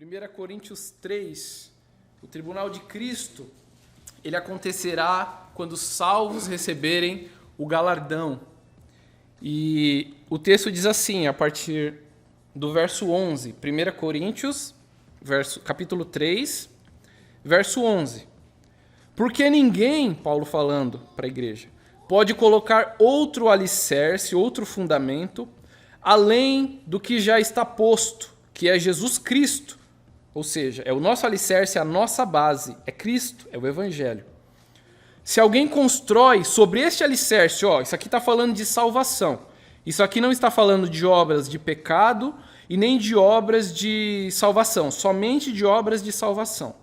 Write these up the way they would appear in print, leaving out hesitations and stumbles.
1 Coríntios 3, o tribunal de Cristo, ele acontecerá quando os salvos receberem o galardão. E o texto diz assim, a partir do verso 11, 1 Coríntios, capítulo 3, verso 11. Porque ninguém, Paulo falando para a igreja, pode colocar outro alicerce, outro fundamento, além do que já está posto, que é Jesus Cristo. Ou seja, é o nosso alicerce, a nossa base, é Cristo, é o Evangelho. Se alguém constrói sobre este alicerce, isso aqui está falando de salvação, isso aqui não está falando de obras de pecado e nem de obras de salvação, somente de obras de salvação.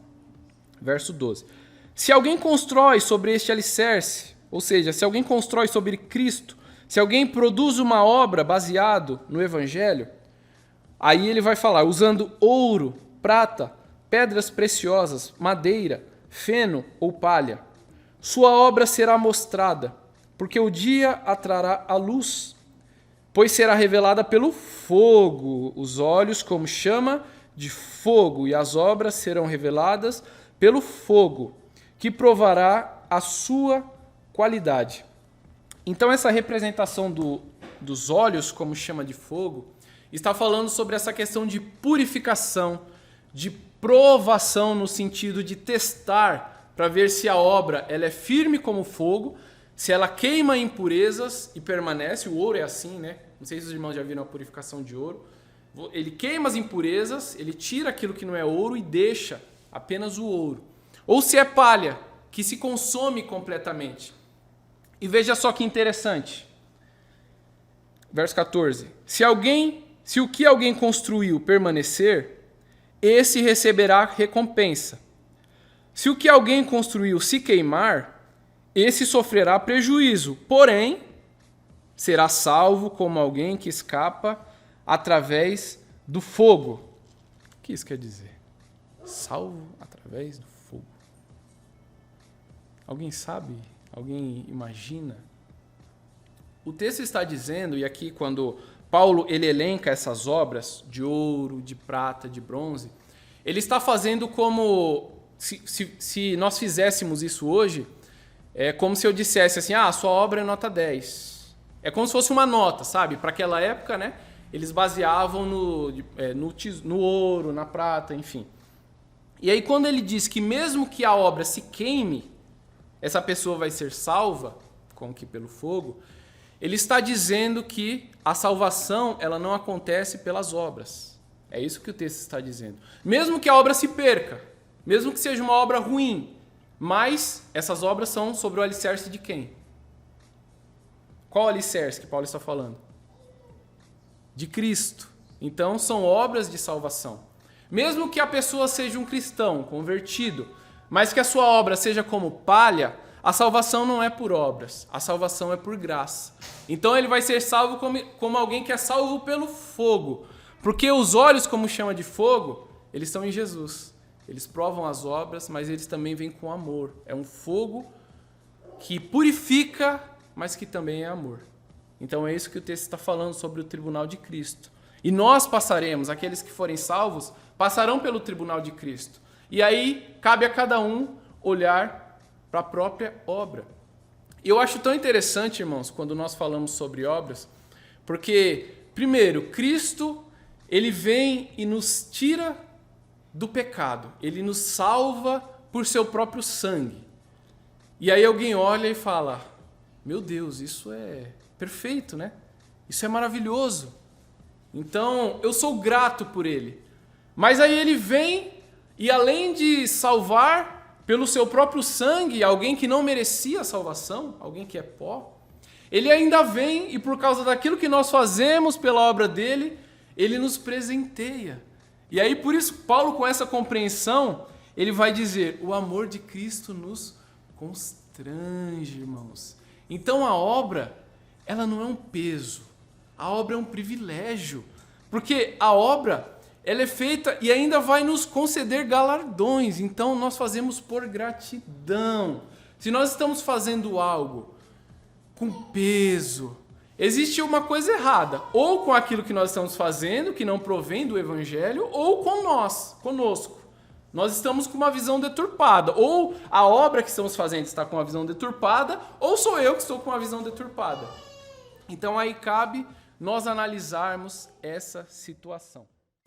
Verso 12. Se alguém constrói sobre este alicerce, ou seja, se alguém constrói sobre Cristo, se alguém produz uma obra baseado no Evangelho, aí ele vai falar, usando ouro, prata, pedras preciosas, madeira, feno ou palha. Sua obra será mostrada, porque o dia a trará a luz, pois será revelada pelo fogo, os olhos como chama de fogo, e as obras serão reveladas pelo fogo, que provará a sua qualidade. Então essa representação dos olhos como chama de fogo está falando sobre essa questão de purificação, de provação no sentido de testar para ver se a obra ela é firme como fogo, se ela queima impurezas e permanece. O ouro é assim, né? Não sei se os irmãos já viram a purificação de ouro. Ele queima as impurezas, ele tira aquilo que não é ouro e deixa apenas o ouro. Ou se é palha, que se consome completamente. E veja só que interessante. Verso 14. Se o que alguém construiu permanecer, esse receberá recompensa. Se o que alguém construiu se queimar, esse sofrerá prejuízo, porém, será salvo como alguém que escapa através do fogo. O que isso quer dizer? Salvo através do fogo. Alguém sabe? Alguém imagina? O texto está dizendo, e aqui quando Paulo ele elenca essas obras de ouro, de prata, de bronze, ele está fazendo como se nós fizéssemos isso hoje, é como se eu dissesse assim, sua obra é nota 10. É como se fosse uma nota, sabe? Para aquela época, né? Eles baseavam no ouro, na prata, enfim. E aí quando ele diz que mesmo que a obra se queime, essa pessoa vai ser salva, como que pelo fogo, ele está dizendo que a salvação ela não acontece pelas obras. É isso que o texto está dizendo. Mesmo que a obra se perca, mesmo que seja uma obra ruim, mas essas obras são sobre o alicerce de quem? Qual o alicerce que Paulo está falando? De Cristo. Então são obras de salvação. Mesmo que a pessoa seja um cristão convertido, mas que a sua obra seja como palha, a salvação não é por obras, a salvação é por graça. Então ele vai ser salvo como alguém que é salvo pelo fogo. Porque os olhos, como chama de fogo, eles estão em Jesus. Eles provam as obras, mas eles também vêm com amor. É um fogo que purifica, mas que também é amor. Então é isso que o texto está falando sobre o tribunal de Cristo. E nós passaremos, aqueles que forem salvos, passarão pelo tribunal de Cristo. E aí cabe a cada um olhar para a própria obra. E eu acho tão interessante, irmãos, quando nós falamos sobre obras, porque, primeiro, Cristo, ele vem e nos tira do pecado. Ele nos salva por seu próprio sangue. E aí alguém olha e fala, meu Deus, isso é perfeito, né? Isso é maravilhoso. Então, eu sou grato por ele. Mas aí ele vem e além de salvar pelo seu próprio sangue alguém que não merecia a salvação, alguém que é pó, ele ainda vem e por causa daquilo que nós fazemos pela obra dele, ele nos presenteia. E aí por isso Paulo, com essa compreensão, ele vai dizer, o amor de Cristo nos constrange, irmãos. Então a obra, ela não é um peso, a obra é um privilégio, porque a obra ela é feita e ainda vai nos conceder galardões. Então nós fazemos por gratidão. Se nós estamos fazendo algo com peso, existe uma coisa errada, ou com aquilo que nós estamos fazendo, que não provém do Evangelho, ou com conosco. Nós estamos com uma visão deturpada, ou a obra que estamos fazendo está com uma visão deturpada, ou sou eu que estou com uma visão deturpada. Então aí cabe nós analisarmos essa situação.